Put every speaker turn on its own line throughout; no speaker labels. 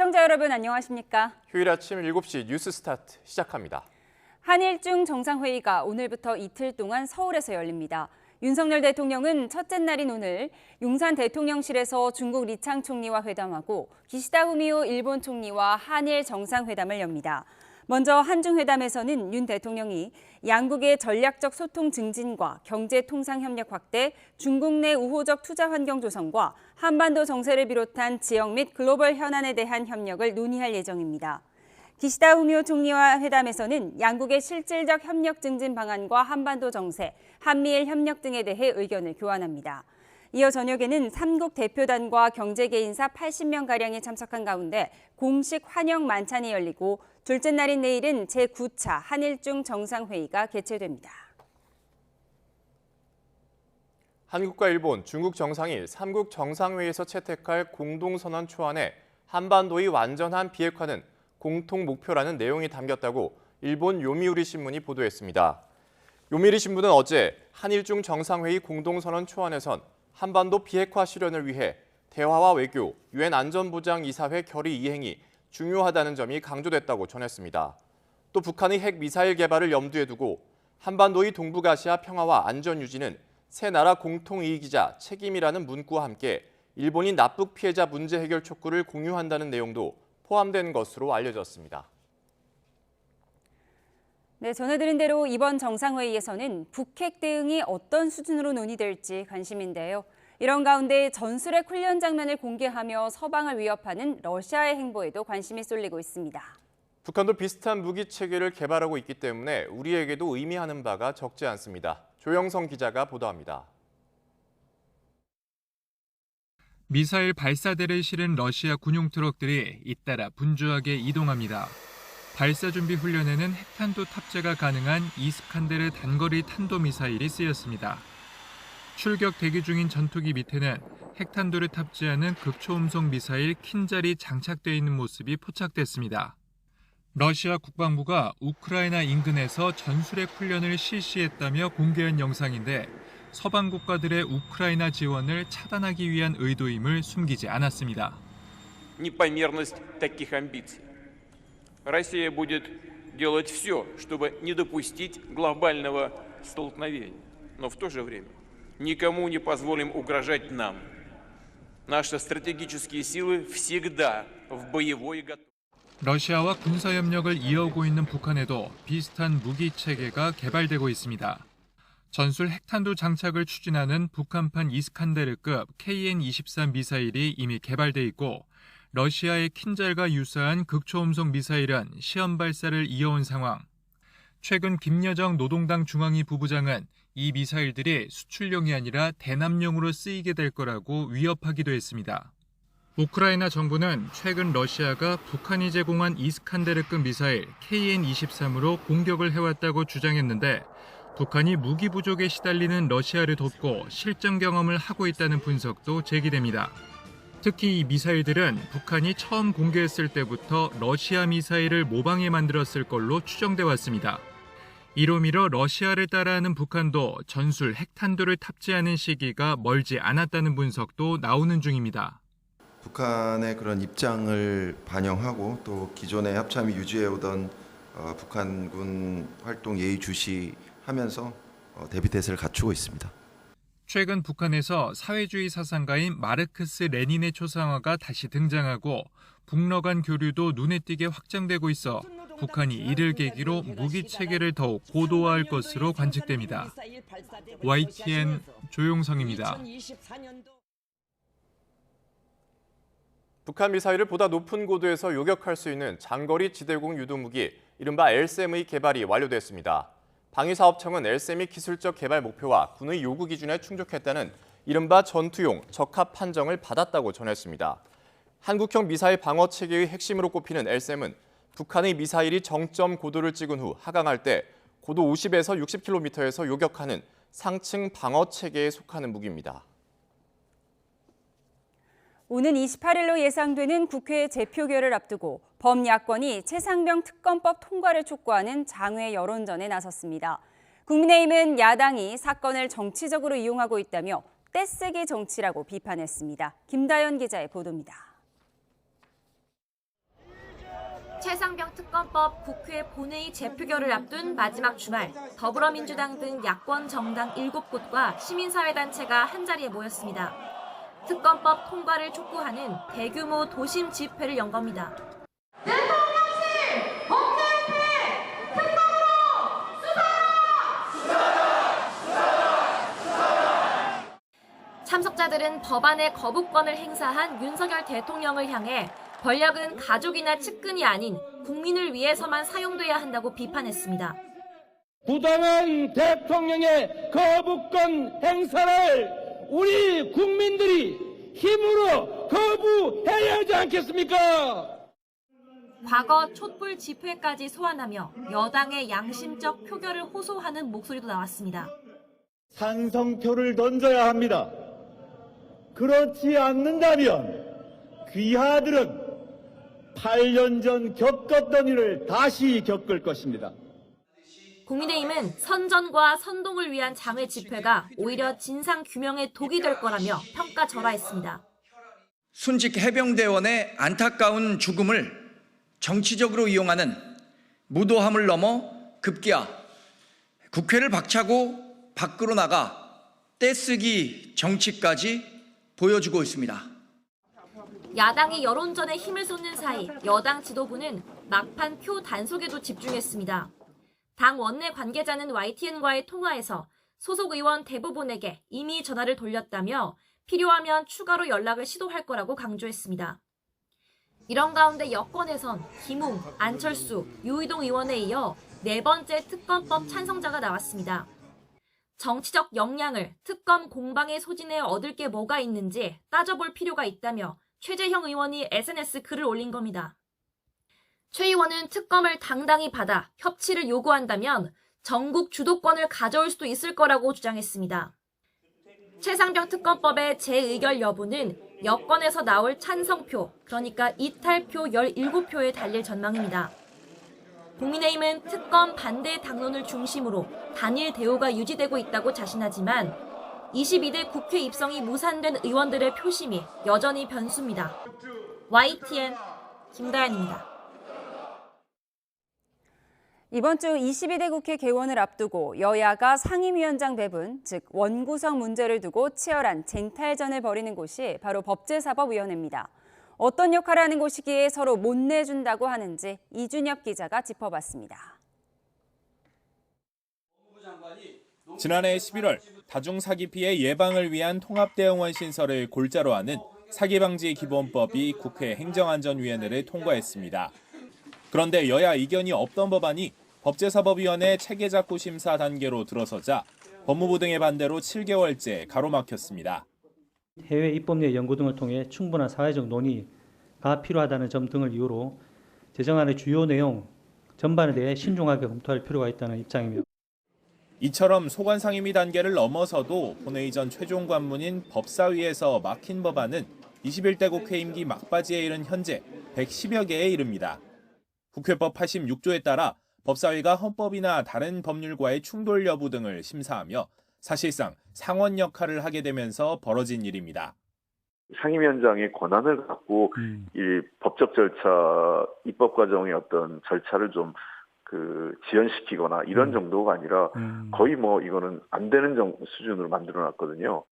시청자 여러분 안녕하십니까?
휴일 아침 7시 뉴스 스타트 시작합니다.
한일중 정상회의가 오늘부터 이틀 동안 서울에서 열립니다. 윤석열 대통령은 첫째 날인 오늘 용산 대통령실에서 중국 리창 총리와 회담하고 기시다 후미오 일본 총리와 한일 정상회담을 엽니다. 먼저 한중회담에서는 윤 대통령이 양국의 전략적 소통 증진과 경제 통상 협력 확대, 중국 내 우호적 투자 환경 조성과 한반도 정세를 비롯한 지역 및 글로벌 현안에 대한 협력을 논의할 예정입니다. 기시다 후미오 총리와 회담에서는 양국의 실질적 협력 증진 방안과 한반도 정세, 한미일 협력 등에 대해 의견을 교환합니다. 이어 저녁에는 3국 대표단과 경제개인사 80명가량이 참석한 가운데 공식 환영 만찬이 열리고 둘째 날인 내일은 제9차 한일중 정상회의가 개최됩니다.
한국과 일본, 중국 정상이 3국 정상회의에서 채택할 공동선언 초안에 한반도의 완전한 비핵화는 공통 목표라는 내용이 담겼다고 일본 요미우리 신문이 보도했습니다. 요미우리 신문은 어제 한일중 정상회의 공동선언 초안에선 한반도 비핵화 실현을 위해 대화와 외교, 유엔 안전보장이사회 결의 이행이 중요하다는 점이 강조됐다고 전했습니다. 또 북한의 핵미사일 개발을 염두에 두고 한반도의 동북아시아 평화와 안전 유지는 세 나라 공통이익이자 책임이라는 문구와 함께 일본이 납북 피해자 문제 해결 촉구를 공유한다는 내용도 포함된 것으로 알려졌습니다.
네, 전해드린 대로 이번 정상회의에서는 북핵 대응이 어떤 수준으로 논의될지 관심인데요. 이런 가운데 전술핵 훈련 장면을 공개하며 서방을 위협하는 러시아의 행보에도 관심이 쏠리고 있습니다.
북한도 비슷한 무기 체계를 개발하고 있기 때문에 우리에게도 의미하는 바가 적지 않습니다. 조영성 기자가 보도합니다.
미사일 발사대를 실은 러시아 군용 트럭들이 잇따라 분주하게 이동합니다. 발사 준비 훈련에는 핵탄두 탑재가 가능한 이스칸데르 단거리 탄도미사일이 쓰였습니다. 출격 대기 중인 전투기 밑에는 핵탄두를 탑재하는 극초음속 미사일 킨잘이 장착돼 있는 모습이 포착됐습니다. 러시아 국방부가 우크라이나 인근에서 전술핵 훈련을 실시했다며 공개한 영상인데 서방 국가들의 우크라이나 지원을 차단하기 위한 의도임을 숨기지 않았습니다.
Непомерность таких амбиций. Россия будет делать все, чтобы не допустить глобального столкновения, но в то же время никому не позволим угрожать нам. Наши стратегические силы всегда в боевой готовности.
러시아와 군사협력을 이어오고 있는 북한에도 비슷한 무기 체계가 개발되고 있습니다. 전술 핵탄두 장착을 추진하는 북한판 이스칸데르급 KN-24 미사일이 이미 개발돼 있고 러시아의 킨잘과 유사한 극초음속 미사일은 시험 발사를 이어온 상황. 최근 김여정 노동당 중앙위 부부장은 이 미사일들이 수출용이 아니라 대남용으로 쓰이게 될 거라고 위협하기도 했습니다. 우크라이나 정부는 최근 러시아가 북한이 제공한 이스칸데르급 미사일 KN-23으로 공격을 해왔다고 주장했는데 북한이 무기 부족에 시달리는 러시아를 돕고 실전 경험을 하고 있다는 분석도 제기됩니다. 특히 이 미사일들은 북한이 처음 공개했을 때부터 러시아 미사일을 모방해 만들었을 걸로 추정돼 왔습니다. 이로 미뤄 러시아를 따라하는 북한도 전술 핵탄두를 탑재하는 시기가 멀지 않았다는 분석도 나오는 중입니다.
북한의 그런 입장을 반영하고 또 기존의 합참이 유지해오던 북한군 활동 예의주시하면서 대비 태세를 갖추고 있습니다.
최근 북한에서 사회주의 사상가인 마르크스 레닌의 초상화가 다시 등장하고 북러 간 교류도 눈에 띄게 확장되고 있어 북한이 이를 계기로 무기 체계를 더욱 고도화할 것으로 관측됩니다. YTN 조용성입니다.
북한 미사일을 보다 높은 고도에서 요격할 수 있는 장거리 지대공 유도무기 이른바 LSAM의 개발이 완료됐습니다. 방위사업청은 LSAM의 기술적 개발 목표와 군의 요구 기준에 충족했다는 이른바 전투용 적합 판정을 받았다고 전했습니다. 한국형 미사일 방어 체계의 핵심으로 꼽히는 LSAM은 북한의 미사일이 정점 고도를 찍은 후 하강할 때 고도 50에서 60km에서 요격하는 상층 방어 체계에 속하는 무기입니다.
오는 28일로 예상되는 국회 재표결을 앞두고 범야권이 최상병 특검법 통과를 촉구하는 장외 여론전에 나섰습니다. 국민의힘은 야당이 사건을 정치적으로 이용하고 있다며 떼쓰기 정치라고 비판했습니다. 김다연 기자의 보도입니다.
최상병 특검법 국회 본회의 재표결을 앞둔 마지막 주말, 더불어민주당 등 야권 정당 7곳과 시민사회단체가 한자리에 모였습니다. 특검법 통과를 촉구하는 대규모 도심 집회를 연 겁니다.
대통령실 법제패 특검으로 수사하라!
참석자들은 법안의 거부권을 행사한 윤석열 대통령을 향해 권력은 가족이나 측근이 아닌 국민을 위해서만 사용돼야 한다고 비판했습니다.
부당한 대통령의 거부권 행사를 우리 국민들이 힘으로 거부해야 하지 않겠습니까?
과거 촛불 집회까지 소환하며 여당의 양심적 표결을 호소하는 목소리도 나왔습니다.
찬성표를 던져야 합니다. 그렇지 않는다면 귀하들은 8년 전 겪었던 일을 다시 겪을 것입니다.
국민의힘은 선전과 선동을 위한 장외 집회가 오히려 진상규명에 독이 될 거라며 평가절하했습니다.
순직 해병대원의 안타까운 죽음을 정치적으로 이용하는 무도함을 넘어 급기야 국회를 박차고 밖으로 나가 떼쓰기 정치까지 보여주고 있습니다.
야당이 여론전에 힘을 쏟는 사이 여당 지도부는 막판 표 단속에도 집중했습니다. 당 원내 관계자는 YTN과의 통화에서 소속 의원 대부분에게 이미 전화를 돌렸다며 필요하면 추가로 연락을 시도할 거라고 강조했습니다. 이런 가운데 여권에선 김웅, 안철수, 유이동 의원에 이어 4번째 특검법 찬성자가 나왔습니다. 정치적 역량을 특검 공방의 소진에 얻을 게 뭐가 있는지 따져볼 필요가 있다며 최재형 의원이 SNS 글을 올린 겁니다. 최 의원은 특검을 당당히 받아 협치를 요구한다면 전국 주도권을 가져올 수도 있을 거라고 주장했습니다. 최상병 특검법의 재의결 여부는 여권에서 나올 찬성표, 그러니까 이탈표 17표에 달릴 전망입니다. 국민의힘은 특검 반대 당론을 중심으로 단일 대우가 유지되고 있다고 자신하지만 22대 국회 입성이 무산된 의원들의 표심이 여전히 변수입니다. YTN 김다연입니다.
이번 주 22대 국회 개원을 앞두고 여야가 상임위원장 배분, 즉 원구성 문제를 두고 치열한 쟁탈전을 벌이는 곳이 바로 법제사법위원회입니다. 어떤 역할을 하는 곳이기에 서로 못 내준다고 하는지 이준엽 기자가 짚어봤습니다.
지난해 11월 다중사기 피해 예방을 위한 통합대응원 신설을 골자로 하는 사기방지기본법이 국회 행정안전위원회를 통과했습니다. 그런데 여야 이견이 없던 법안이 법제사법위원회 체계작구 심사 단계로 들어서자 법무부 등의 반대로 7개월째 가로막혔습니다.
해외 입법례 연구 등을 통해 충분한 사회적 논의가 필요하다는 점 등을 이유로 제정안의 주요 내용 전반에 대해 신중하게 검토할 필요가 있다는 입장이며
이처럼 소관상임위 단계를 넘어서도 본회의 전 최종 관문인 법사위에서 막힌 법안은 21대 국회 임기 막바지에 이른 현재 110여 개에 이릅니다. 국회법 86조에 따라 법사위가 헌법이나 다른 법률과의 충돌 여부 등을 심사하며 사실상 상원 역할을 하게 되면서 벌어진 일입니다.
상임위원장의 권한을 갖고 이 법적 절차, 입법 과정의 어떤 절차를 좀 지연시키거나 이런 정도가 아니라 거의 이거는 안 되는 수준으로 만들어놨거든요.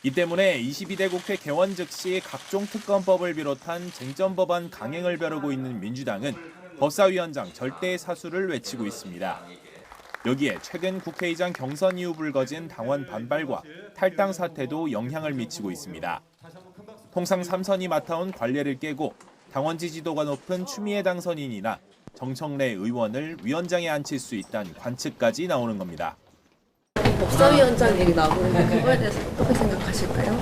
이 때문에 22대 국회 개원 즉시 각종 특검법을 비롯한 쟁점 법안 강행을 벼르고 있는 민주당은 법사위원장 절대 사수를 외치고 있습니다. 여기에 최근 국회의장 경선 이후 불거진 당원 반발과 탈당 사태도 영향을 미치고 있습니다. 통상 3선이 맡아온 관례를 깨고 당원 지지도가 높은 추미애 당선인이나 정청래 의원을 위원장에 앉힐 수 있다는 관측까지 나오는 겁니다.
법사위원장 얘기 나오는데 그거에 대해서 어떻게 생각하실까요?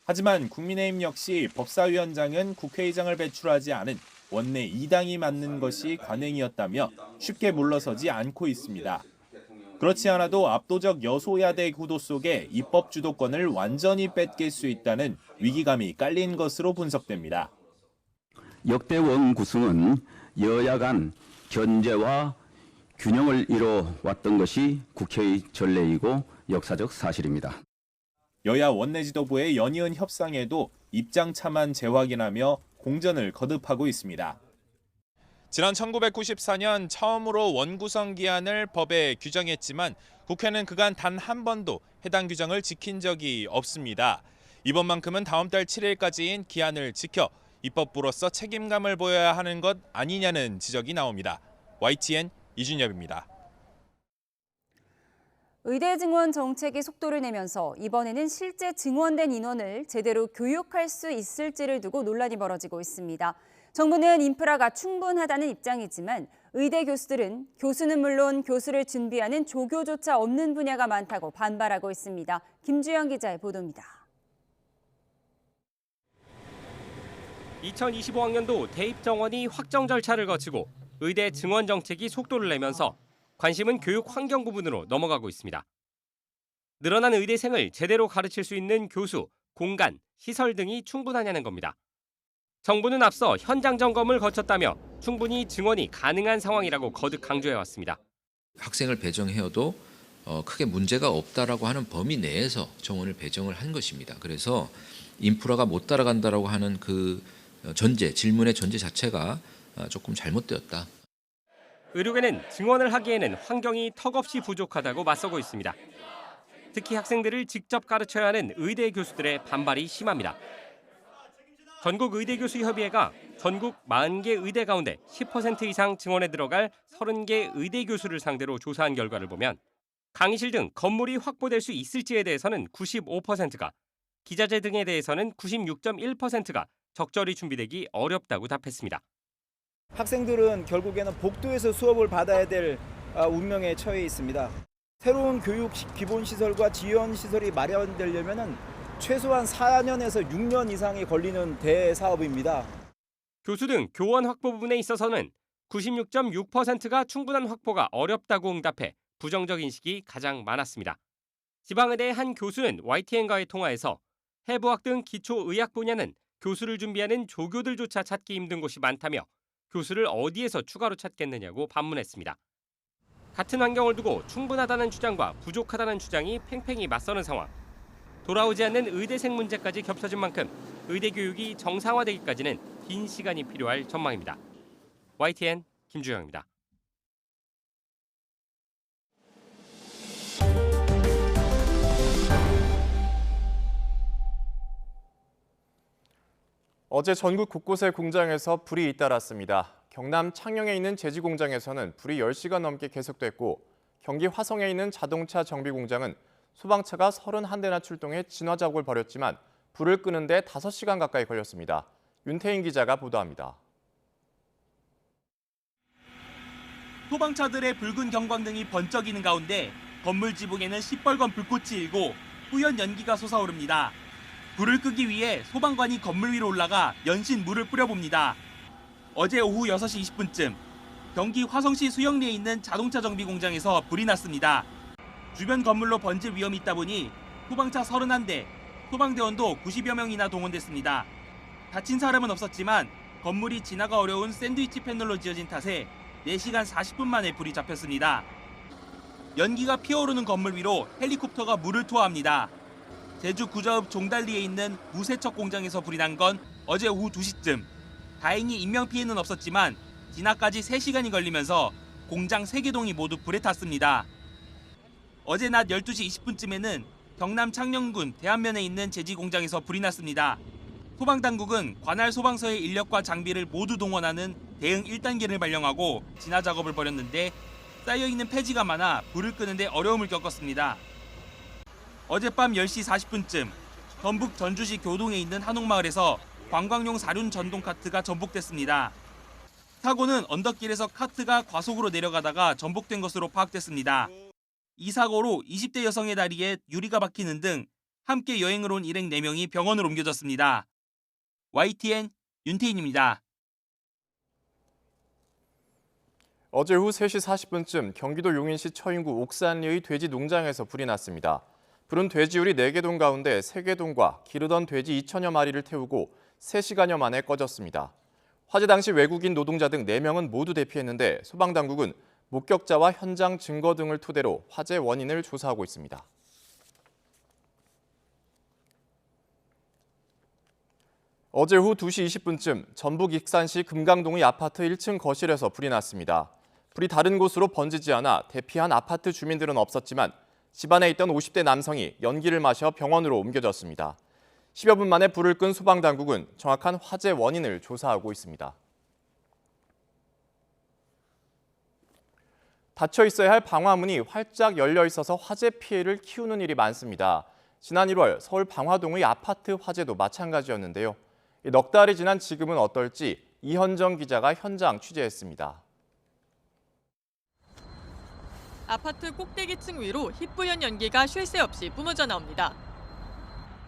하지만 국민의힘 역시 법사위원장은 국회의장을 배출하지 않은 원내 2당이 맡는 것이 관행이었다며 쉽게 물러서지 않고 있습니다. 그렇지 않아도 압도적 여소야대 구도 속에 입법 주도권을 완전히 뺏길 수 있다는 위기감이 깔린 것으로 분석됩니다.
역대 원구성은 여야 간 견제와 균형을 이뤄왔던 것이 국회의 전례이고 역사적 사실입니다.
여야 원내 지도부의 연이은 협상에도 입장 차만 재확인하며 공전을 거듭하고 있습니다. 지난 1994년 처음으로 원구성 기한을 법에 규정했지만 국회는 그간 단 한 번도 해당 규정을 지킨 적이 없습니다. 이번만큼은 다음 달 7일까지인 기한을 지켜 입법부로서 책임감을 보여야 하는 것 아니냐는 지적이 나옵니다. YTN 이준엽입니다.
의대 증원 정책이 속도를 내면서 이번에는 실제 증원된 인원을 제대로 교육할 수 있을지를 두고 논란이 벌어지고 있습니다. 정부는 인프라가 충분하다는 입장이지만 의대 교수들은 교수는 물론 교수를 준비하는 조교조차 없는 분야가 많다고 반발하고 있습니다. 김주영 기자의 보도입니다.
2025학년도 대입 정원이 확정 절차를 거치고 의대 증원 정책이 속도를 내면서 관심은 교육 환경 부분으로 넘어가고 있습니다. 늘어난 의대생을 제대로 가르칠 수 있는 교수, 공간, 시설 등이 충분하냐는 겁니다. 정부는 앞서 현장 점검을 거쳤다며 충분히 증원이 가능한 상황이라고 거듭 강조해왔습니다.
학생을 배정해도 크게 문제가 없다라고 하는 범위 내에서 정원을 배정을 한 것입니다. 그래서 인프라가 못 따라간다라고 하는 그 질문의 전제 자체가 조금 잘못되었다.
의료계는 증원을 하기에는 환경이 턱없이 부족하다고 맞서고 있습니다. 특히 학생들을 직접 가르쳐야 하는 의대 교수들의 반발이 심합니다. 전국의대교수협의회가 전국 40개 의대 가운데 10% 이상 증원에 들어갈 30개 의대 교수를 상대로 조사한 결과를 보면 강의실 등 건물이 확보될 수 있을지에 대해서는 95%가, 기자재 등에 대해서는 96.1%가 적절히 준비되기 어렵다고 답했습니다.
학생들은 결국에는 복도에서 수업을 받아야 될 운명에 처해 있습니다. 새로운 교육 기본시설과 지원시설이 마련되려면 최소한 4년에서 6년 이상이 걸리는 대사업입니다.
교수 등 교원 확보 부분에 있어서는 96.6%가 충분한 확보가 어렵다고 응답해 부정적 인식이 가장 많았습니다. 지방의대의 한 교수는 YTN과의 통화에서 해부학 등 기초의학 분야는 교수를 준비하는 조교들조차 찾기 힘든 곳이 많다며 교수를 어디에서 추가로 찾겠느냐고 반문했습니다. 같은 환경을 두고 충분하다는 주장과 부족하다는 주장이 팽팽히 맞서는 상황. 돌아오지 않는 의대생 문제까지 겹쳐진 만큼 의대 교육이 정상화되기까지는 긴 시간이 필요할 전망입니다. YTN 김주영입니다.
어제 전국 곳곳의 공장에서 불이 잇따랐습니다. 경남 창녕에 있는 제지 공장에서는 불이 10시간 넘게 계속됐고 경기 화성에 있는 자동차 정비 공장은 소방차가 31대나 출동해 진화 작업을 벌였지만 불을 끄는 데 5시간 가까이 걸렸습니다. 윤태인 기자가 보도합니다.
소방차들의 붉은 경광등이 번쩍이는 가운데 건물 지붕에는 시뻘건 불꽃이 일고 뿌연 연기가 솟아오릅니다. 불을 끄기 위해 소방관이 건물 위로 올라가 연신 물을 뿌려봅니다. 어제 오후 6시 20분쯤 경기 화성시 수영리에 있는 자동차 정비 공장에서 불이 났습니다. 주변 건물로 번질 위험이 있다 보니 소방차 31대, 소방대원도 90여 명이나 동원됐습니다. 다친 사람은 없었지만 건물이 진화가 어려운 샌드위치 패널로 지어진 탓에 4시간 40분 만에 불이 잡혔습니다. 연기가 피어오르는 건물 위로 헬리콥터가 물을 투하합니다. 제주 구저읍 종달리에 있는 무세척 공장에서 불이 난 건 어제 오후 2시쯤. 다행히 인명피해는 없었지만 진화까지 3시간이 걸리면서 공장 3개 동이 모두 불에 탔습니다. 어제 낮 12시 20분쯤에는 경남 창녕군 대안면에 있는 제지 공장에서 불이 났습니다. 소방당국은 관할 소방서의 인력과 장비를 모두 동원하는 대응 1단계를 발령하고 진화 작업을 벌였는데 쌓여있는 폐지가 많아 불을 끄는데 어려움을 겪었습니다. 어젯밤 10시 40분쯤 전북 전주시 교동에 있는 한옥마을에서 관광용 사륜 전동 카트가 전복됐습니다. 사고는 언덕길에서 카트가 과속으로 내려가다가 전복된 것으로 파악됐습니다. 이 사고로 20대 여성의 다리에 유리가 박히는 등 함께 여행을 온 일행 4명이 병원으로 옮겨졌습니다. YTN 윤태인입니다.
어제 오후 3시 40분쯤 경기도 용인시 처인구 옥산리의 돼지 농장에서 불이 났습니다. 불은 돼지우리 4개 동 가운데 3개 동과 기르던 돼지 2천여 마리를 태우고 3시간여 만에 꺼졌습니다. 화재 당시 외국인 노동자 등 4명은 모두 대피했는데 소방당국은 목격자와 현장 증거 등을 토대로 화재 원인을 조사하고 있습니다. 어제 오후 2시 20분쯤 전북 익산시 금강동의 아파트 1층 거실에서 불이 났습니다. 불이 다른 곳으로 번지지 않아 대피한 아파트 주민들은 없었지만 집안에 있던 50대 남성이 연기를 마셔 병원으로 옮겨졌습니다. 10여 분 만에 불을 끈 소방당국은 정확한 화재 원인을 조사하고 있습니다. 닫혀 있어야 할 방화문이 활짝 열려 있어서 화재 피해를 키우는 일이 많습니다. 지난 1월 서울 방화동의 아파트 화재도 마찬가지였는데요. 넉 달이 지난 지금은 어떨지 이현정 기자가 현장 취재했습니다.
아파트 꼭대기층 위로 희뿌연 연기가 쉴 새 없이 뿜어져 나옵니다.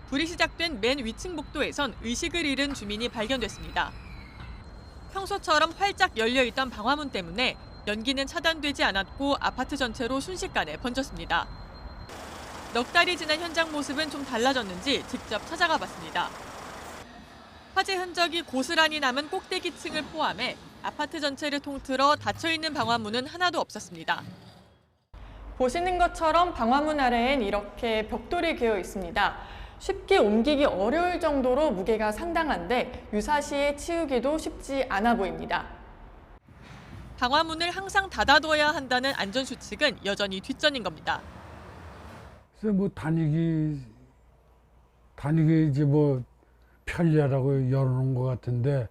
불이 시작된 맨 위층 복도에선 의식을 잃은 주민이 발견됐습니다. 평소처럼 활짝 열려있던 방화문 때문에 연기는 차단되지 않았고 아파트 전체로 순식간에 번졌습니다. 넉 달이 지난 현장 모습은 좀 달라졌는지 직접 찾아가 봤습니다. 화재 흔적이 고스란히 남은 꼭대기층을 포함해 아파트 전체를 통틀어 닫혀있는 방화문은 하나도 없었습니다.
보시는 것처럼 방화문 아래엔 이렇게 벽돌이 개어 있습니다. 쉽게 옮기기 어려울 정도로 무게가 상당한데 유사시에 치우기도 쉽지 않아 보입니다.
방화문을 항상 닫아둬야 한다는 안전수칙은 여전히 뒷전인 겁니다.
그래서 뭐 다니기 이제 뭐 편리하라고 열어놓은 것 같은데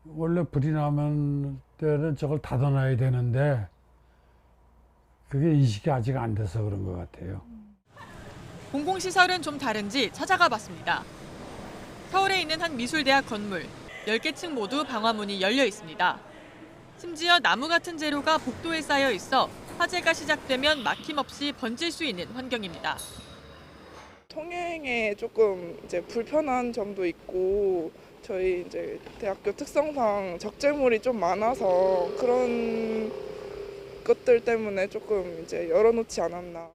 원래 불이 나면 때는 저걸 닫아놔야 되는데 그게 인식이 아직 안 돼서 그런 것 같아요.
공공시설은 좀 다른지 찾아가 봤습니다. 서울에 있는 한 미술대학 건물, 10개 층 모두 방화문이 열려 있습니다. 심지어 나무 같은 재료가 복도에 쌓여 있어 화재가 시작되면 막힘없이 번질 수 있는 환경입니다.
통행에 조금 이제 불편한 점도 있고 저희 이제 대학교 특성상 적재물이 좀 많아서 그런 것들 때문에 조금 이제 열어놓지 않았나.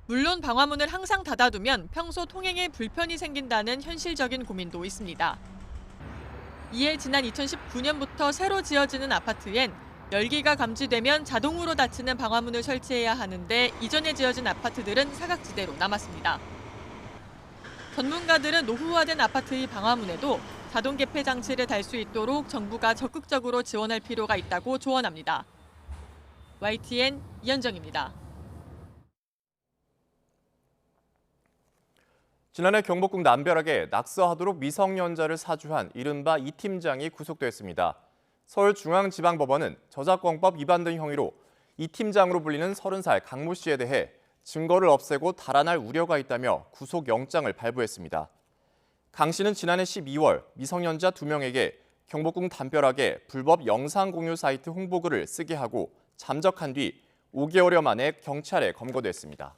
물론 방화문을 항상 닫아두면 평소 통행에 불편이 생긴다는 현실적인 고민도 있습니다. 이에 지난 2019년부터 새로 지어지는 아파트엔 열기가 감지되면 자동으로 닫히는 방화문을 설치해야 하는데 이전에 지어진 아파트들은 사각지대로 남았습니다. 전문가들은 노후화된 아파트의 방화문에도 자동 개폐 장치를 달 수 있도록 정부가 적극적으로 지원할 필요가 있다고 조언합니다. YTN 이현정입니다.
지난해 경복궁 남벼락에 낙서하도록 미성년자를 사주한 이른바 이 팀장이 구속됐습니다. 서울중앙지방법원은 저작권법 위반 등 혐의로 이 팀장으로 불리는 30살 강모 씨에 대해 증거를 없애고 달아날 우려가 있다며 구속영장을 발부했습니다. 강 씨는 지난해 12월 미성년자 2명에게 경복궁 담벼락에 불법 영상 공유 사이트 홍보글을 쓰게 하고 잠적한 뒤 5개월여 만에 경찰에 검거됐습니다.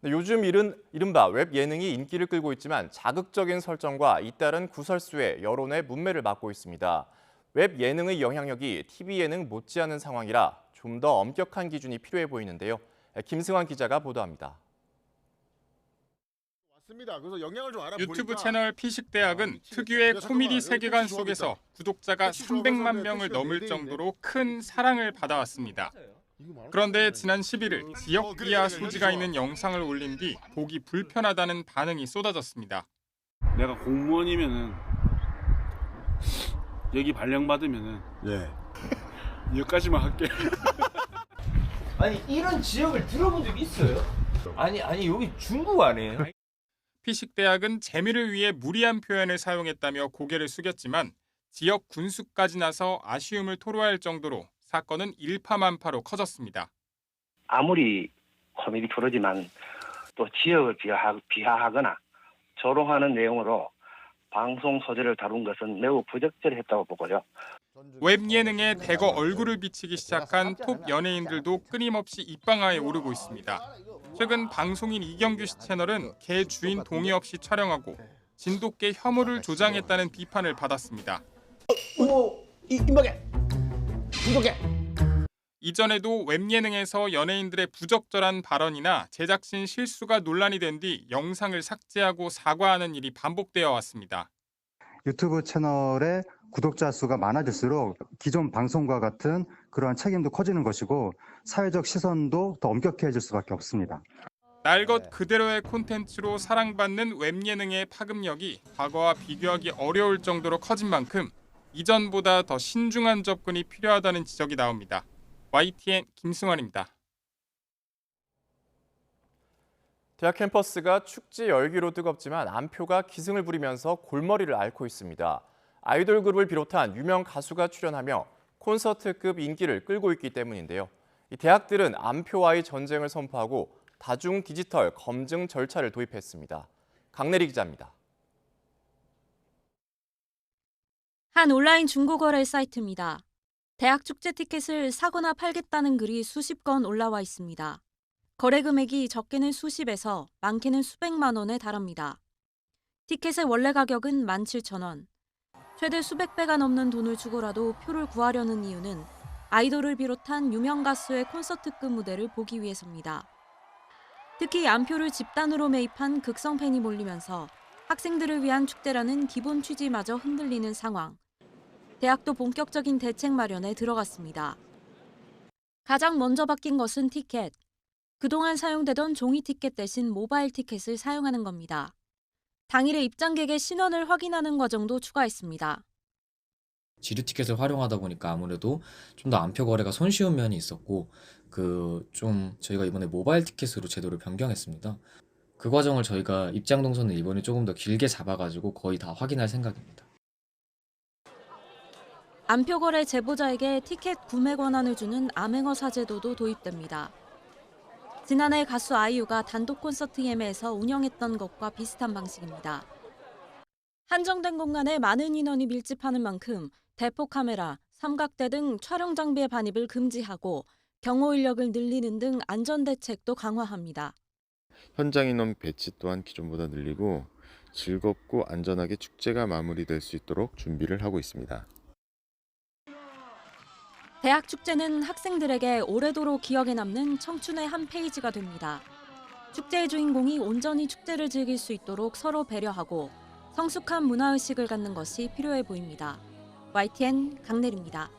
요즘 이른바 웹 예능이 인기를 끌고 있지만 자극적인 설정과 잇따른 구설수에 여론의 문매를 맞고 있습니다. 웹 예능의 영향력이 TV 예능 못지않은 상황이라 좀 더 엄격한 기준이 필요해 보이는데요. 김승환 기자가 보도합니다.
유튜브 채널 피식대학은 특유의 코미디 세계관 속에서 구독자가 300만 명을 넘을 정도로 큰 사랑을 받아왔습니다. 그런데 지난 11일 지역 비하 소지가 있는 영상을 올린 뒤 보기 불편하다는 반응이 쏟아졌습니다.
내가 공무원이면은 여기 발령받으면은 여기까지만 할게.
아니 이런 지역을 들어본 적 있어요? 아니 여기 중국 아니에요?
피식대학은 재미를 위해 무리한 표현을 사용했다며 고개를 숙였지만 지역 군수까지 나서 아쉬움을 토로할 정도로 사건은 일파만파로 커졌습니다.
아무리 코미디 프로지만 또 지역을 비하하거나 조롱하는 내용으로 방송 소재를 다룬 것은 매우 부적절했다고 보고요.
웹 예능에 대거 얼굴을 비치기 시작한 톱 연예인들도 끊임없이 입방아에 오르고 있습니다. 최근 방송인 이경규 씨 채널은 개 주인 동의 없이 촬영하고 진돗개 혐오를 조장했다는 비판을 받았습니다. 이전에도 웹 예능에서 연예인들의 부적절한 발언이나 제작진 실수가 논란이 된 뒤 영상을 삭제하고 사과하는 일이 반복되어 왔습니다.
유튜브 채널의 구독자 수가 많아질수록 기존 방송과 같은 그러한 책임도 커지는 것이고 사회적 시선도 더 엄격해질 수밖에 없습니다.
날 것 그대로의 콘텐츠로 사랑받는 웹 예능의 파급력이 과거와 비교하기 어려울 정도로 커진 만큼 이전보다 더 신중한 접근이 필요하다는 지적이 나옵니다. YTN 김승환입니다.
대학 캠퍼스가 축제 열기로 뜨겁지만 안표가 기승을 부리면서 골머리를 앓고 있습니다. 아이돌 그룹을 비롯한 유명 가수가 출연하며 콘서트급 인기를 끌고 있기 때문인데요. 이 대학들은 안표와의 전쟁을 선포하고 다중 디지털 검증 절차를 도입했습니다. 강내리 기자입니다.
한 온라인 중고거래 사이트입니다. 대학 축제 티켓을 사거나 팔겠다는 글이 수십 건 올라와 있습니다. 거래 금액이 적게는 수십에서 많게는 수백만 원에 달합니다. 티켓의 원래 가격은 17,000원. 최대 수백 배가 넘는 돈을 주고라도 표를 구하려는 이유는 아이돌을 비롯한 유명 가수의 콘서트급 무대를 보기 위해서입니다. 특히 안표를 집단으로 매입한 극성 팬이 몰리면서 학생들을 위한 축제라는 기본 취지마저 흔들리는 상황. 대학도 본격적인 대책 마련에 들어갔습니다. 가장 먼저 바뀐 것은 티켓. 그동안 사용되던 종이 티켓 대신 모바일 티켓을 사용하는 겁니다. 당일에 입장객의 신원을 확인하는 과정도 추가했습니다.
지류 티켓을 활용하다 보니까 아무래도 좀 더 안표 거래가 손쉬운 면이 있었고 저희가 이번에 모바일 티켓으로 제도를 변경했습니다. 그 과정을 저희가 입장 동선을 이번에 조금 더 길게 잡아가지고 거의 다 확인할 생각입니다.
안표 거래 제보자에게 티켓 구매 권한을 주는 암행어사 제도도 도입됩니다. 지난해 가수 아이유가 단독 콘서트 예매에서 운영했던 것과 비슷한 방식입니다. 한정된 공간에 많은 인원이 밀집하는 만큼 대포 카메라, 삼각대 등 촬영 장비의 반입을 금지하고 경호 인력을 늘리는 등 안전 대책도 강화합니다.
현장 인원 배치 또한 기존보다 늘리고 즐겁고 안전하게 축제가 마무리될 수 있도록 준비를 하고 있습니다.
대학 축제는 학생들에게 오래도록 기억에 남는 청춘의 한 페이지가 됩니다. 축제의 주인공이 온전히 축제를 즐길 수 있도록 서로 배려하고 성숙한 문화의식을 갖는 것이 필요해 보입니다. YTN 강내리입니다.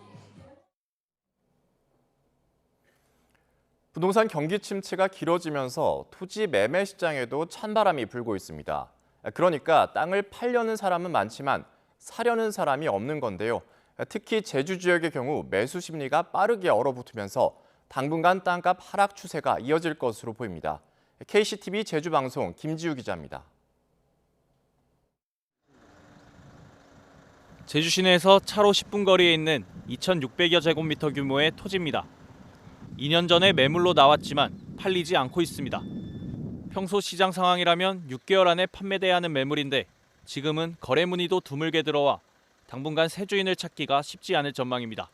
부동산 경기 침체가 길어지면서 토지 매매 시장에도 찬바람이 불고 있습니다. 그러니까 땅을 팔려는 사람은 많지만 사려는 사람이 없는 건데요. 특히 제주 지역의 경우 매수 심리가 빠르게 얼어붙으면서 당분간 땅값 하락 추세가 이어질 것으로 보입니다. KCTV 제주방송 김지우 기자입니다.
제주 시내에서 차로 10분 거리에 있는 2,600여 제곱미터 규모의 토지입니다. 2년 전에 매물로 나왔지만 팔리지 않고 있습니다. 평소 시장 상황이라면 6개월 안에 판매돼야 하는 매물인데 지금은 거래 문의도 드물게 들어와 당분간 새 주인을 찾기가 쉽지 않을 전망입니다.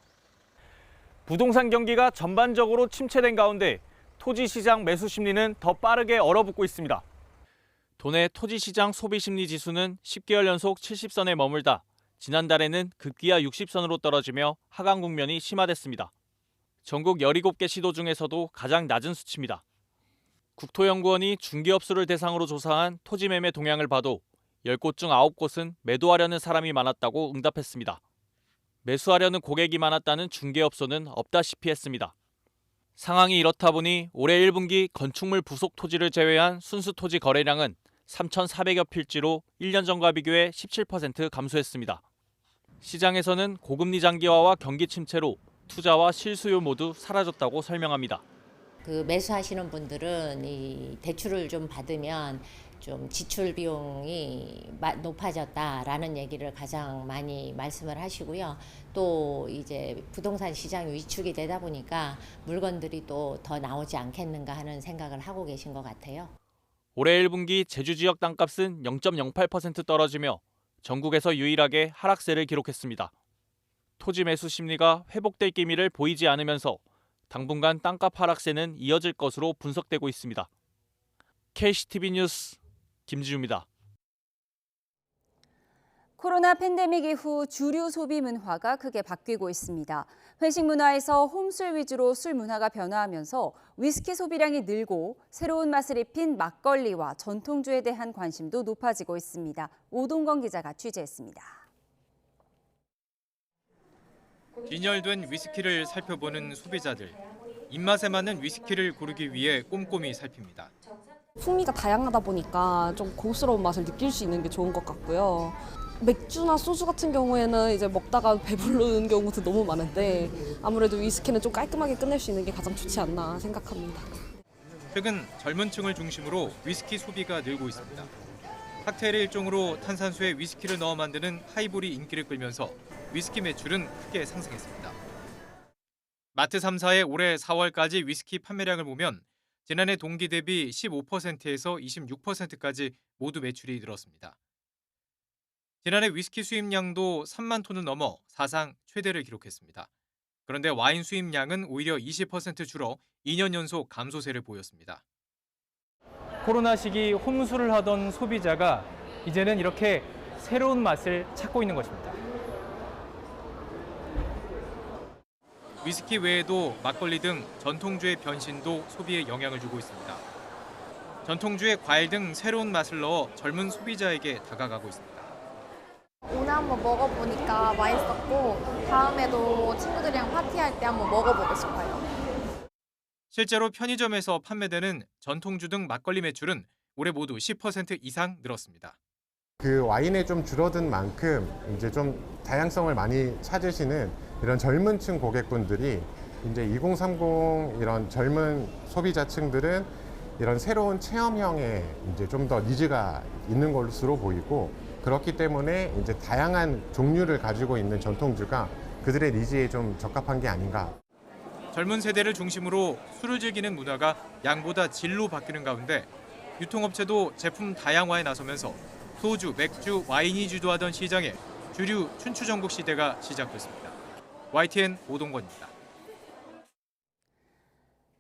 부동산 경기가 전반적으로 침체된 가운데 토지 시장 매수 심리는 더 빠르게 얼어붙고 있습니다. 도내 토지 시장 소비 심리 지수는 10개월 연속 70선에 머물다 지난달에는 급기야 60선으로 떨어지며 하강 국면이 심화됐습니다. 전국 17개 시도 중에서도 가장 낮은 수치입니다. 국토연구원이 중개업소를 대상으로 조사한 토지 매매 동향을 봐도 10곳 중 9곳은 매도하려는 사람이 많았다고 응답했습니다. 매수하려는 고객이 많았다는 중개업소는 없다시피 했습니다. 상황이 이렇다 보니 올해 1분기 건축물 부속 토지를 제외한 순수 토지 거래량은 3,400여 필지로 1년 전과 비교해 17% 감소했습니다. 시장에서는 고금리 장기화와 경기 침체로 투자와 실수요 모두 사라졌다고 설명합니다.
매수하시는 분들은 이 대출을 좀 받으면 좀 지출 비용이 높아졌다라는 얘기를 가장 많이 말씀을 하시고요. 또 이제 부동산 시장이 위축이 되다 보니까 물건들이 또 더 나오지 않겠는가 하는 생각을 하고 계신 것 같아요.
올해 1분기 제주 지역 땅값은 0.08% 떨어지며 전국에서 유일하게 하락세를 기록했습니다. 토지 매수 심리가 회복될 기미를 보이지 않으면서 당분간 땅값 하락세는 이어질 것으로 분석되고 있습니다. KCTV 뉴스 김지우입니다.
코로나 팬데믹 이후 주류 소비 문화가 크게 바뀌고 있습니다. 회식 문화에서 홈술 위주로 술 문화가 변화하면서 위스키 소비량이 늘고 새로운 맛을 입힌 막걸리와 전통주에 대한 관심도 높아지고 있습니다. 오동건 기자가 취재했습니다.
빈혈된 위스키를 살펴보는 소비자들. 입맛에 맞는 위스키를 고르기 위해 꼼꼼히 살핍니다.
풍미가 다양하다 보니까 좀 고급스러운 맛을 느낄 수 있는 게 좋은 것 같고요. 맥주나 소주 같은 경우에는 이제 먹다가 배부르는 경우도 너무 많은데 아무래도 위스키는 좀 깔끔하게 끝낼 수 있는 게 가장 좋지 않나 생각합니다.
최근 젊은 층을 중심으로 위스키 소비가 늘고 있습니다. 칵테일의 일종으로 탄산수에 위스키를 넣어 만드는 하이볼이 인기를 끌면서 위스키 매출은 크게 상승했습니다. 마트 3사의 올해 4월까지 위스키 판매량을 보면 지난해 동기 대비 15%에서 26%까지 모두 매출이 늘었습니다. 지난해 위스키 수입량도 3만 톤을 넘어 사상 최대를 기록했습니다. 그런데 와인 수입량은 오히려 20% 줄어 2년 연속 감소세를 보였습니다.
코로나 시기 혼술을 하던 소비자가 이제는 이렇게 새로운 맛을 찾고 있는 것입니다.
위스키 외에도 막걸리 등 전통주의 변신도 소비에 영향을 주고 있습니다. 전통주에 과일 등 새로운 맛을 넣어 젊은 소비자에게 다가가고 있습니다.
오늘 한번 먹어보니까 맛있었고 다음에도 친구들이랑 파티할 때 한번 먹어보고 싶어요.
실제로 편의점에서 판매되는 전통주 등 막걸리 매출은 올해 모두 10% 이상 늘었습니다.
그 와인에 좀 줄어든 만큼 이제 좀 다양성을 많이 찾으시는 이런 젊은 층 고객분들이 이제 2030 이런 젊은 소비자층들은 이런 새로운 체험형에 이제 좀 더 니즈가 있는 것으로 보이고 그렇기 때문에 이제 다양한 종류를 가지고 있는 전통주가 그들의 니즈에 좀 적합한 게 아닌가.
젊은 세대를 중심으로 술을 즐기는 문화가 양보다 질로 바뀌는 가운데 유통업체도 제품 다양화에 나서면서 소주, 맥주, 와인이 주도하던 시장에 주류 춘추전국 시대가 시작됐습니다. YTN 오동건입니다.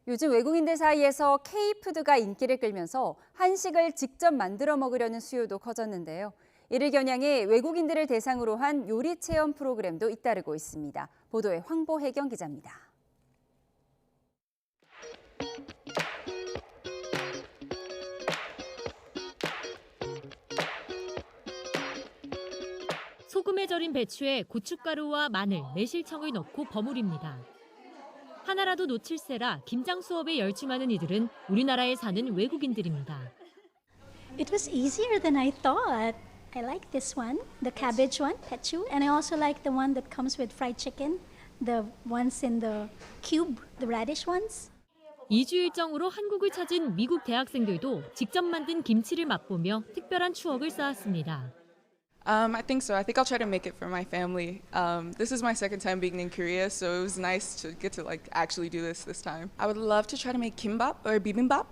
요즘 외국인들 사이에서 K푸드가 인기를 끌면서 한식을 직접 만들어 먹으려는 수요도 커졌는데요. 이를 겨냥해 외국인들을 대상으로 한 요리 체험 프로그램도 잇따르고 있습니다. 보도에 황보혜경 기자입니다.
소금에 절인 배추에 고춧가루와 마늘, 매실청을 넣고 버무립니다. 하나라도 놓칠세라 김장 수업에 열중하는 이들은 우리나라에 사는 외국인들입니다.
It was easier than I thought. I like this one, the cabbage one, pechu, and I also like the one that comes with fried chicken, the ones in the cube, the radish ones.
2주 일정으로 한국을 찾은 미국 대학생들도 직접 만든 김치를 맛보며 특별한 추억을 쌓았습니다.
I think so. I think I'll try to make it for my family. This is my second time being in Korea, so it was nice to get to actually do this time. I would love to try to make kimbap or bibimbap.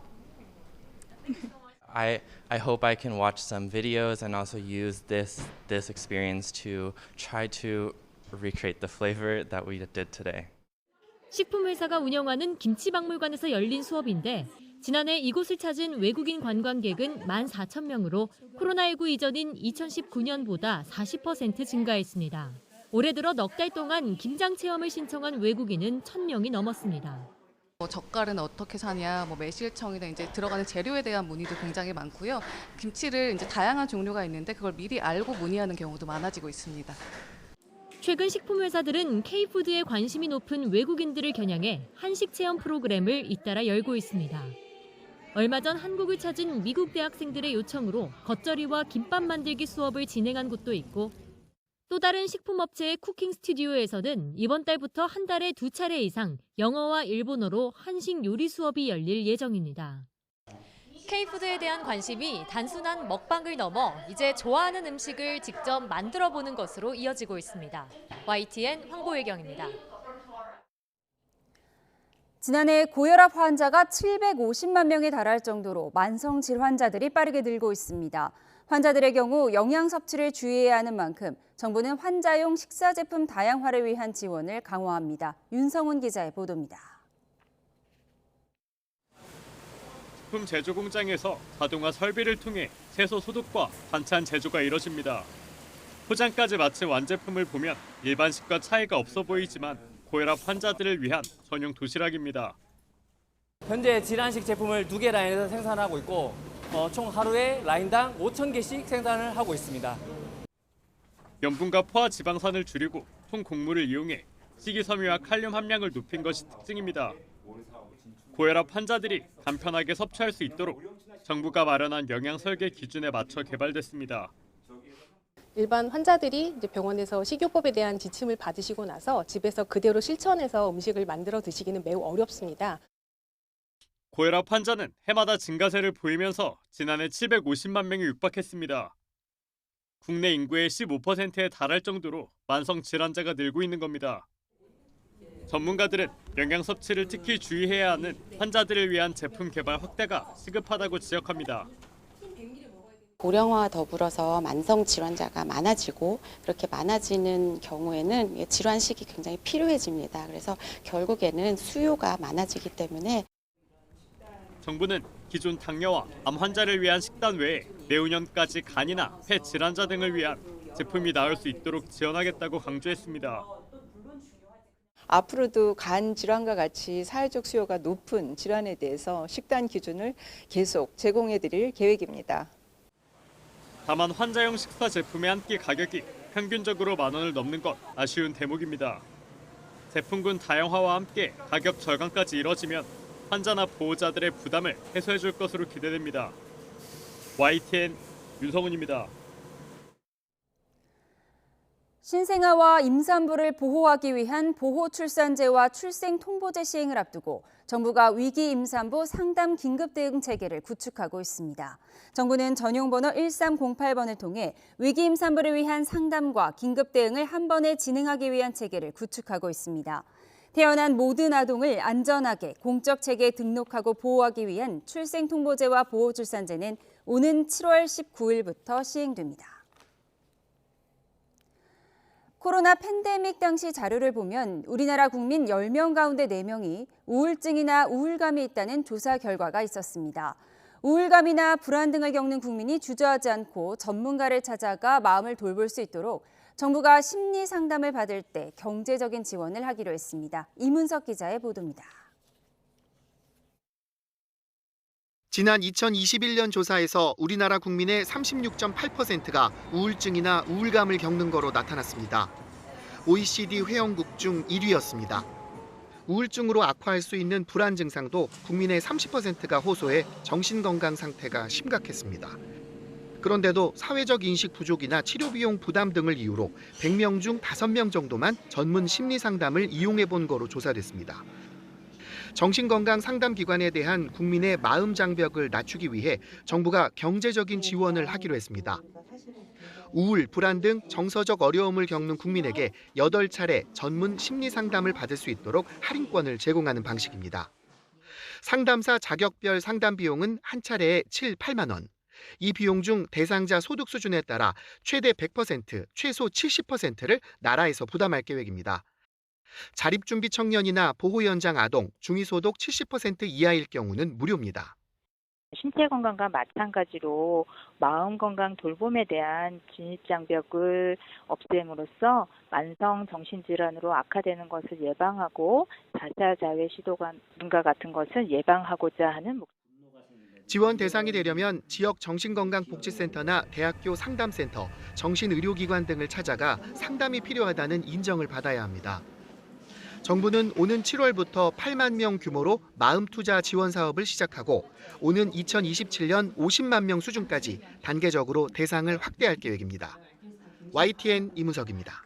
I hope I can watch some videos and also use this experience to try to recreate the flavor that we did today.
식품회사가 운영하는 김치박물관에서 열린 수업인데 지난해 이곳을 찾은 외국인 관광객은 14,000명으로 코로나19 이전인 2019년보다 40% 증가했습니다. 올해 들어 넉 달 동안 김장 체험을 신청한 외국인은 1,000명이 넘었습니다.
젓갈은 어떻게 사냐, 매실청이나 이제 들어가는 재료에 대한 문의도 굉장히 많고요. 김치를 이제 다양한 종류가 있는데 그걸 미리 알고 문의하는 경우도 많아지고 있습니다.
최근 식품회사들은 K푸드에 관심이 높은 외국인들을 겨냥해 한식 체험 프로그램을 잇따라 열고 있습니다. 얼마 전 한국을 찾은 미국 대학생들의 요청으로 겉절이와 김밥 만들기 수업을 진행한 곳도 있고 또 다른 식품업체의 쿠킹 스튜디오에서는 이번 달부터 한 달에 2차례 이상 영어와 일본어로 한식 요리 수업이 열릴 예정입니다. K푸드에 대한 관심이 단순한 먹방을 넘어 이제 좋아하는 음식을 직접 만들어보는 것으로 이어지고 있습니다. YTN 황보혜경입니다.
지난해 고혈압 환자가 750만 명에 달할 정도로 만성 질환자들이 빠르게 늘고 있습니다. 환자들의 경우 영양 섭취를 주의해야 하는 만큼 정부는 환자용 식사 제품 다양화를 위한 지원을 강화합니다. 윤성훈 기자의 보도입니다.
식품 제조 공장에서 자동화 설비를 통해 채소 소독과 반찬 제조가 이뤄집니다. 포장까지 마친 완제품을 보면 일반식과 차이가 없어 보이지만 고혈압 환자들을 위한 전용 도시락입니다.
현재 질환식 제품을 2개 라인에서 생산하고 있고 총 하루에 라인당 5,000개씩 생산을 하고 있습니다.
염분과 포화 지방산을 줄이고 통 곡물을 이용해 식이섬유와 칼륨 함량을 높인 것이 특징입니다. 고혈압 환자들이 간편하게 섭취할 수 있도록 정부가 마련한 영양 설계 기준에 맞춰 개발됐습니다.
일반 환자들이 이제 병원에서 식이요법에 대한 지침을 받으시고 나서 집에서 그대로 실천해서 음식을 만들어 드시기는 매우 어렵습니다.
고혈압 환자는 해마다 증가세를 보이면서 지난해 750만 명이 육박했습니다. 국내 인구의 15%에 달할 정도로 만성 질환자가 늘고 있는 겁니다. 전문가들은 영양 섭취를 특히 주의해야 하는 환자들을 위한 제품 개발 확대가 시급하다고 지적합니다.
고령화와 더불어서 만성 질환자가 많아지고 그렇게 많아지는 경우에는 질환식이 굉장히 필요해집니다. 그래서 결국에는 수요가 많아지기 때문에
정부는 기존 당뇨와 암 환자를 위한 식단 외에 내후년까지 간이나 폐 질환자 등을 위한 제품이 나올 수 있도록 지원하겠다고 강조했습니다.
앞으로도 간 질환과 같이 사회적 수요가 높은 질환에 대해서 식단 기준을 계속 제공해 드릴 계획입니다.
다만 환자용 식사 제품의 한 끼 가격이 평균적으로 10,000원을 넘는 건 아쉬운 대목입니다. 제품군 다양화와 함께 가격 절감까지 이뤄지면 환자나 보호자들의 부담을 해소해줄 것으로 기대됩니다. YTN 윤성훈입니다.
신생아와 임산부를 보호하기 위한 보호출산제와 출생통보제 시행을 앞두고 정부가 위기 임산부 상담 긴급 대응 체계를 구축하고 있습니다. 정부는 전용번호 1308번을 통해 위기 임산부를 위한 상담과 긴급 대응을 한 번에 진행하기 위한 체계를 구축하고 있습니다. 태어난 모든 아동을 안전하게 공적 체계에 등록하고 보호하기 위한 출생통보제와 보호출산제는 오는 7월 19일부터 시행됩니다. 코로나 팬데믹 당시 자료를 보면 우리나라 국민 10명 가운데 4명이 우울증이나 우울감이 있다는 조사 결과가 있었습니다. 우울감이나 불안 등을 겪는 국민이 주저하지 않고 전문가를 찾아가 마음을 돌볼 수 있도록 정부가 심리 상담을 받을 때 경제적인 지원을 하기로 했습니다. 이문석 기자의 보도입니다.
지난 2021년 조사에서 우리나라 국민의 36.8%가 우울증이나 우울감을 겪는 거로 나타났습니다. OECD 회원국 중 1위였습니다. 우울증으로 악화할 수 있는 불안 증상도 국민의 30%가 호소해 정신건강 상태가 심각했습니다. 그런데도 사회적 인식 부족이나 치료 비용 부담 등을 이유로 100명 중 5명 정도만 전문 심리 상담을 이용해 본 거로 조사됐습니다. 정신건강 상담기관에 대한 국민의 마음 장벽을 낮추기 위해 정부가 경제적인 지원을 하기로 했습니다. 우울, 불안 등 정서적 어려움을 겪는 국민에게 8차례 전문 심리 상담을 받을 수 있도록 할인권을 제공하는 방식입니다. 상담사 자격별 상담 비용은 한 차례에 7, 8만 원. 이 비용 중 대상자 소득 수준에 따라 최대 100%, 최소 70%를 나라에서 부담할 계획입니다. 자립준비 청년이나 보호연장 아동, 중위소득 70% 이하일 경우는 무료입니다.
신체 건강과 마찬가지로 마음 건강 돌봄에 대한 진입장벽을 없앰으로써 만성 정신질환으로 악화되는 것을 예방하고 자사 자외 시도가 등과 같은 것을 예방하고자 하는 목표.
지원 대상이 되려면 지역 정신건강복지센터나 대학교 상담센터, 정신의료기관 등을 찾아가 상담이 필요하다는 인정을 받아야 합니다. 정부는 오는 7월부터 8만 명 규모로 마음투자 지원 사업을 시작하고 오는 2027년 50만 명 수준까지 단계적으로 대상을 확대할 계획입니다. YTN 이문석입니다.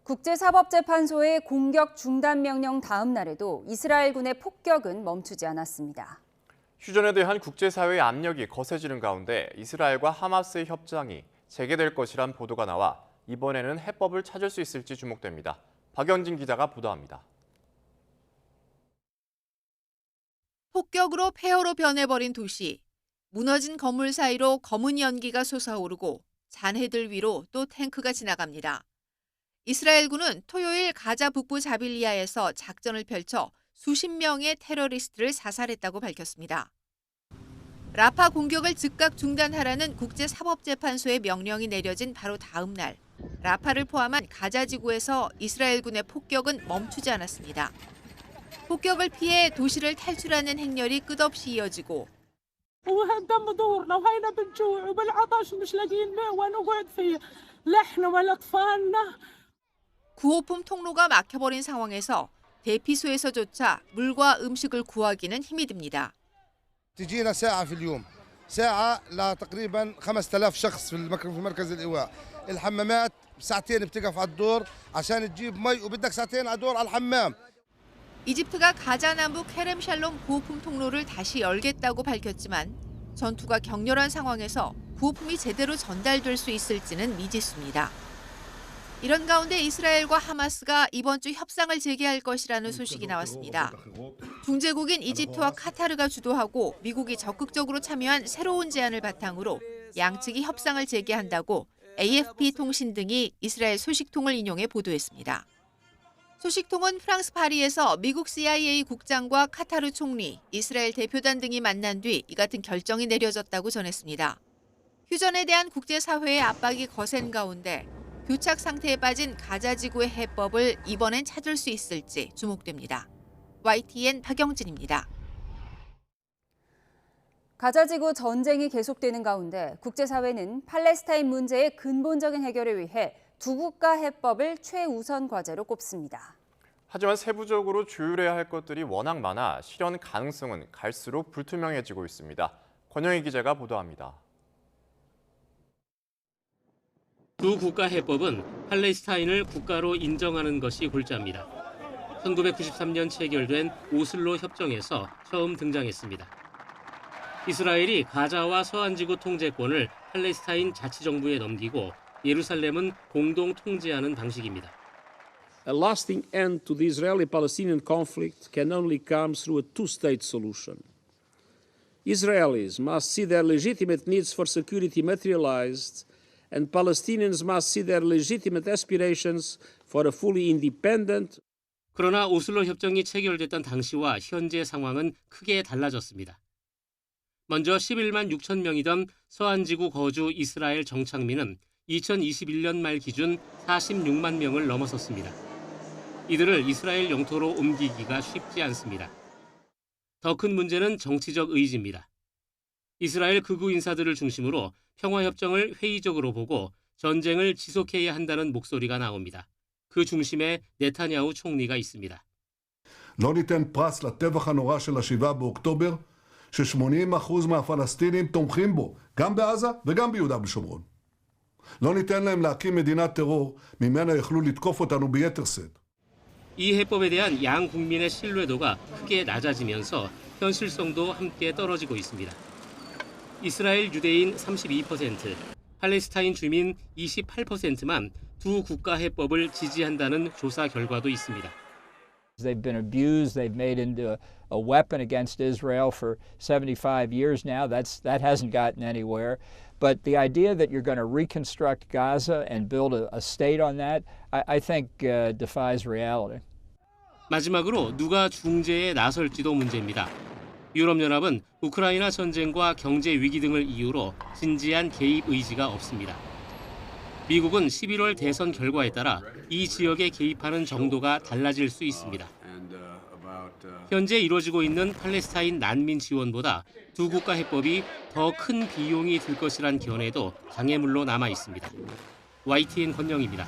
국제사법재판소의 공격 중단 명령 다음 날에도 이스라엘군의 폭격은 멈추지 않았습니다.
휴전에 대한 국제사회의 압력이 거세지는 가운데 이스라엘과 하마스의 협상이 재개될 것이란 보도가 나와 이번에는 해법을 찾을 수 있을지 주목됩니다. 박연진 기자가 보도합니다.
폭격으로 폐허로 변해버린 도시. 무너진 건물 사이로 검은 연기가 솟아오르고 잔해들 위로 또 탱크가 지나갑니다. 이스라엘군은 토요일 가자 북부 자빌리아에서 작전을 펼쳐 수십 명의 테러리스트를 사살했다고 밝혔습니다. 라파 공격을 즉각 중단하라는 국제사법재판소의 명령이 내려진 바로 다음 날, 라파를 포함한 가자 지구에서 이스라엘군의 폭격은 멈추지 않았습니다. 폭격을 피해 도시를 탈출하는 행렬이 끝없이 이어지고
وهدم دورنا وهينا بالجوع وبالعطش مش لاقيين ماء ونقعد فيه لحنا ولأطفالنا.
구호품 통로가 막혀버린 상황에서 대피소에서조차 물과 음식을 구하기는 힘이 듭니다.
تجينا ساعة في اليوم ساعة لتقريبا 5000 شخص في مركز الإيواء. الحمامات ساعتين بتقف على الدور عشان تجيب مي وبدك ساعتين على الدور على الحمام.
이집트가 가자 남부 케렘 샬롬 구호품 통로를 다시 열겠다고 밝혔지만 전투가 격렬한 상황에서 구호품이 제대로 전달될 수 있을지는 미지수입니다. 이런 가운데 이스라엘과 하마스가 이번 주 협상을 재개할 것이라는 소식이 나왔습니다. 중재국인 이집트와 카타르가 주도하고 미국이 적극적으로 참여한 새로운 제안을 바탕으로 양측이 협상을 재개한다고 AFP 통신 등이 이스라엘 소식통을 인용해 보도했습니다. 소식통은 프랑스 파리에서 미국 CIA 국장과 카타르 총리, 이스라엘 대표단 등이 만난 뒤 이 같은 결정이 내려졌다고 전했습니다. 휴전에 대한 국제사회의 압박이 거센 가운데 교착 상태에 빠진 가자 지구의 해법을 이번엔 찾을 수 있을지 주목됩니다. YTN 박영진입니다.
가자 지구 전쟁이 계속되는 가운데 국제사회는 팔레스타인 문제의 근본적인 해결을 위해 두 국가 해법을 최우선 과제로 꼽습니다.
하지만 세부적으로 조율해야 할 것들이 워낙 많아 실현 가능성은 갈수록 불투명해지고 있습니다. 권영희 기자가 보도합니다.
두 국가 해법은 팔레스타인을 국가로 인정하는 것이 골자입니다. 1993년 체결된 오슬로 협정에서 처음 등장했습니다. 이스라엘이 가자와 서안지구 통제권을 팔레스타인 자치정부에 넘기고 예루살렘은 공동 통제하는 방식입니다.
A lasting end to the Israeli-Palestinian conflict can only come through a two-state solution. Israelis must see their legitimate needs for security materialized, and Palestinians must see their legitimate aspirations for a fully independent.
그러나 오슬로 협정이 체결됐던 당시와 현재 상황은 크게 달라졌습니다. 먼저 11만 6천 명이던 서안지구 거주 이스라엘 정착민은 2021년 말 기준 46만 명을 넘어섰습니다. 이들을 이스라엘 영토로 옮기기가 쉽지 않습니다. 더 큰 문제는 정치적 의지입니다. 이스라엘 극우 인사들을 중심으로 평화협정을 회의적으로 보고 전쟁을 지속해야 한다는 목소리가 나옵니다. 그 중심에 네타냐후 총리가 있습니다.
לא ניתן פרס לטבח הנורא של ה-7 באוקטובר, ש80% מהפלסטינים תומכים בו, גם בעזה וגם ביהודה ושומרון. לא ניתן להם להקים מדינת טרור, ממנה יכלו לתקוף אותנו ביתר שאת.
이 해법에 대한 양 국민의 신뢰도가 크게 낮아지면서 현실성도 함께 떨어지고 있습니다. 이스라엘 유대인 32%, 팔레스타인 주민 28%만 두 국가 해법을 지지한다는 조사 결과도 있습니다.
They've been abused. They've made into a weapon against Israel for 75 years now. That hasn't gotten anywhere. But the idea that you're going to reconstruct Gaza and build a state on that, I think defies reality.
마지막으로 누가 중재에 나설지도 문제입니다. 유럽연합은 우크라이나 전쟁과 경제 위기 등을 이유로 진지한 개입 의지가 없습니다. 미국은 11월 대선 결과에 따라 이 지역에 개입하는 정도가 달라질 수 있습니다. 현재 이루어지고 있는 팔레스타인 난민 지원보다 두 국가 해법이 더 큰 비용이 들 것이란 견해도 장애물로 남아 있습니다. YTN 권영입니다.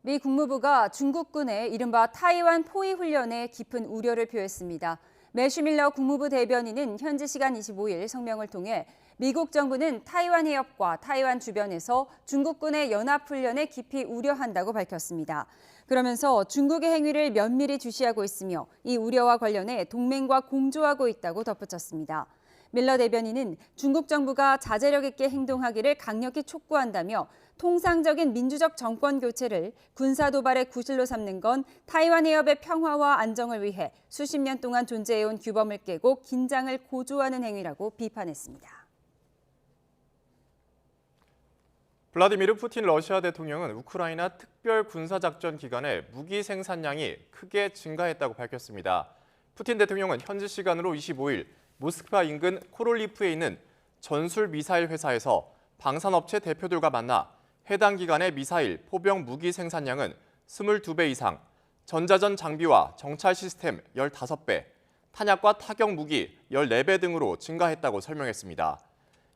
미 국무부가 중국군의 이른바 타이완 포위 훈련에 깊은 우려를 표했습니다. 매슈 밀러 국무부 대변인은 현지 시간 25일 성명을 통해 미국 정부는 타이완 해협과 타이완 주변에서 중국군의 연합훈련에 깊이 우려한다고 밝혔습니다. 그러면서 중국의 행위를 면밀히 주시하고 있으며 이 우려와 관련해 동맹과 공조하고 있다고 덧붙였습니다. 밀러 대변인은 중국 정부가 자제력 있게 행동하기를 강력히 촉구한다며 통상적인 민주적 정권 교체를 군사 도발의 구실로 삼는 건 타이완 해협의 평화와 안정을 위해 수십 년 동안 존재해온 규범을 깨고 긴장을 고조하는 행위라고 비판했습니다.
블라디미르 푸틴 러시아 대통령은 우크라이나 특별 군사작전 기간에 무기 생산량이 크게 증가했다고 밝혔습니다. 푸틴 대통령은 현지 시간으로 25일 모스크바 인근 코롤리프에 있는 전술 미사일 회사에서 방산업체 대표들과 만나 해당 기간의 미사일, 포병 무기 생산량은 22배 이상, 전자전 장비와 정찰 시스템 15배, 탄약과 타격 무기 14배 등으로 증가했다고 설명했습니다.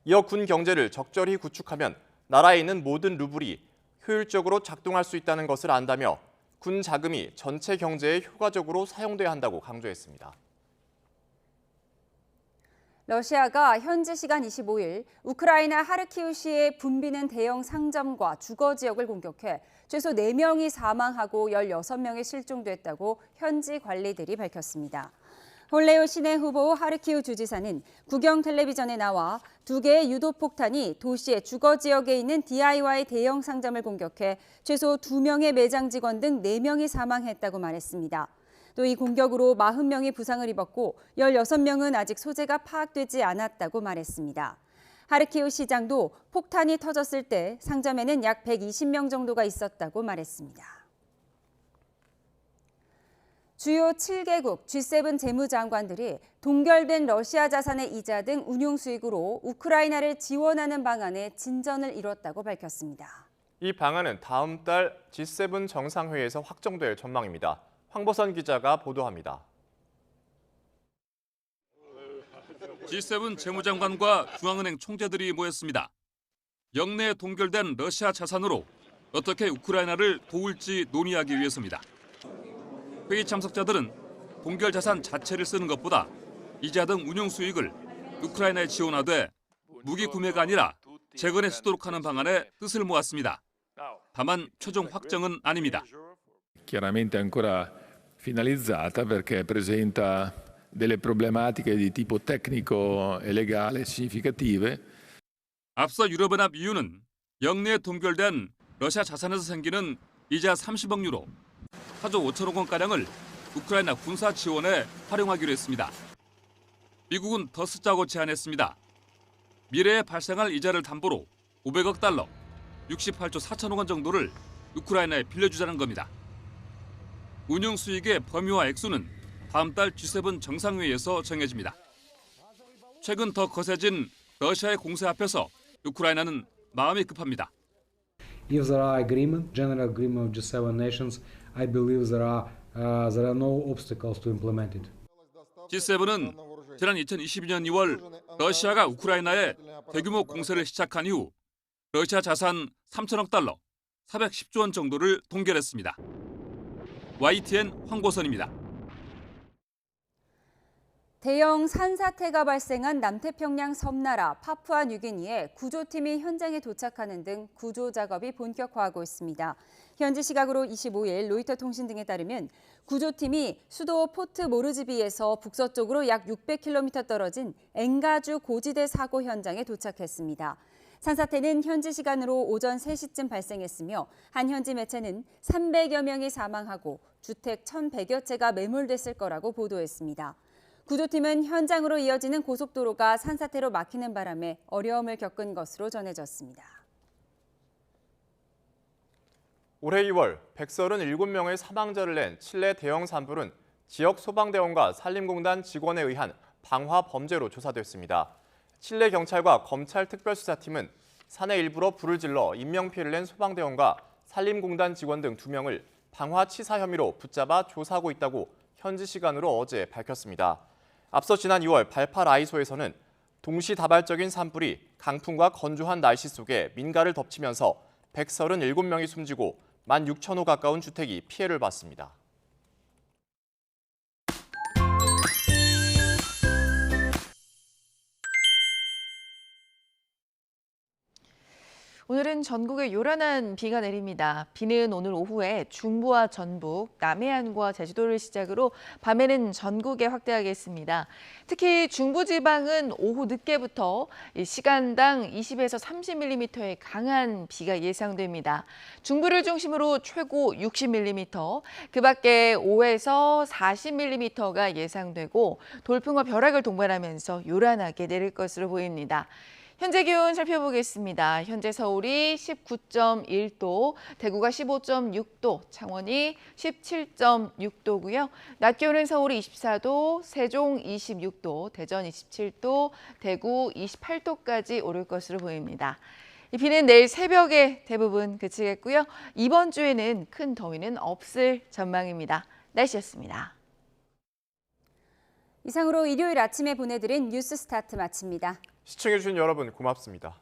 이어 군 경제를 적절히 구축하면 나라에 있는 모든 루블이 효율적으로 작동할 수 있다는 것을 안다며 군 자금이 전체 경제에 효과적으로 사용돼야 한다고 강조했습니다.
러시아가 현지 시간 25일 우크라이나 하르키우시에 붐비는 대형 상점과 주거 지역을 공격해 최소 4명이 사망하고 16명이 실종됐다고 현지 관리들이 밝혔습니다. 홀레오 시내 후보 하르키우 주지사는 국영 텔레비전에 나와 2개의 유도폭탄이 도시의 주거 지역에 있는 DIY 대형 상점을 공격해 최소 2명의 매장 직원 등 4명이 사망했다고 말했습니다. 또 이 공격으로 40명이 부상을 입었고 16명은 아직 소재가 파악되지 않았다고 말했습니다. 하르키우 시장도 폭탄이 터졌을 때 상점에는 약 120명 정도가 있었다고 말했습니다. 주요 7개국 G7 재무장관들이 동결된 러시아 자산의 이자 등 운용 수익으로 우크라이나를 지원하는 방안에 진전을 이뤘다고 밝혔습니다.
이 방안은 다음 달 G7 정상회의에서 확정될 전망입니다. 황보선 기자가 보도합니다.
G7 재무장관과 중앙은행 총재들이 모였습니다. 영내 동결된 러시아 자산으로 어떻게 우크라이나를 도울지 논의하기 위해서입니다. 회의 참석자들은 동결 자산 자체를 쓰는 것보다 이자 등 운용 수익을 우크라이나에 지원하되 무기 구매가 아니라 재건에 쓰도록 하는 방안에 뜻을 모았습니다. 다만 최종 확정은 아닙니다.
Chiaramente ancora finalizzata perché presenta delle problematiche di tipo tecnico e legale significative.
앞서 유럽연합 EU는 영내에 동결된 러시아 자산에서 생기는 이자 30억 유로, 4조 5천억 원가량을 우크라이나 군사 지원에 활용하기로 했습니다. 미국은 더 쓰자고 제안했습니다. 미래에 발생할 이자를 담보로 500억 달러, 68조 4천억 원 정도를 우크라이나에 빌려주자는 겁니다. 운용 수익의 범위와 액수는 다음 달 G7 정상회의에서 정해집니다. 최근 더 거세진 러시아의 공세 앞에서 우크라이나는 마음이 급합니다.
If there are agreement, general agreement of G7 nations, I believe there are no obstacles to implement it.
G7은 지난 2022년 2월 러시아가 우크라이나에 대규모 공세를 시작한 이후 러시아 자산 3천억 달러, 410조 원 정도를 동결했습니다. YTN 황보선입니다.
대형 산사태가 발생한 남태평양 섬나라 파푸아 뉴기니에 구조팀이 현장에 도착하는 등 구조 작업이 본격화하고 있습니다. 현지 시각으로 25일 로이터 통신 등에 따르면 구조팀이 수도 포트 모르즈비에서 북서쪽으로 약 600km 떨어진 엥가주 고지대 사고 현장에 도착했습니다. 산사태는 현지 시간으로 오전 3시쯤 발생했으며 한 현지 매체는 300여 명이 사망하고 주택 1,100여 채가 매몰됐을 거라고 보도했습니다. 구조팀은 현장으로 이어지는 고속도로가 산사태로 막히는 바람에 어려움을 겪은 것으로 전해졌습니다.
올해 2월 137명의 사망자를 낸 칠레 대형 산불은 지역 소방대원과 산림공단 직원에 의한 방화 범죄로 조사됐습니다. 칠레 경찰과 검찰 특별수사팀은 산에 일부러 불을 질러 인명피해를 낸 소방대원과 산림공단 직원 등 2명을 방화치사 혐의로 붙잡아 조사하고 있다고 현지 시간으로 어제 밝혔습니다. 앞서 지난 2월 발파라이소에서는 동시다발적인 산불이 강풍과 건조한 날씨 속에 민가를 덮치면서 137명이 숨지고 16,000호 가까운 주택이 피해를 봤습니다.
오늘은 전국에 요란한 비가 내립니다. 비는 오늘 오후에 중부와 전북, 남해안과 제주도를 시작으로 밤에는 전국에 확대하겠습니다. 특히 중부지방은 오후 늦게부터 시간당 20에서 30mm의 강한 비가 예상됩니다. 중부를 중심으로 최고 60mm, 그 밖에 5에서 40mm가 예상되고 돌풍과 벼락을 동반하면서 요란하게 내릴 것으로 보입니다. 현재 기온 살펴보겠습니다. 현재 서울이 19.1도, 대구가 15.6도, 창원이 17.6도고요. 낮 기온은 서울이 24도, 세종 26도, 대전 27도, 대구 28도까지 오를 것으로 보입니다. 이 비는 내일 새벽에 대부분 그치겠고요. 이번 주에는 큰 더위는 없을 전망입니다. 날씨였습니다.
이상으로 일요일 아침에 보내드린 뉴스 스타트 마칩니다.
시청해주신 여러분 고맙습니다.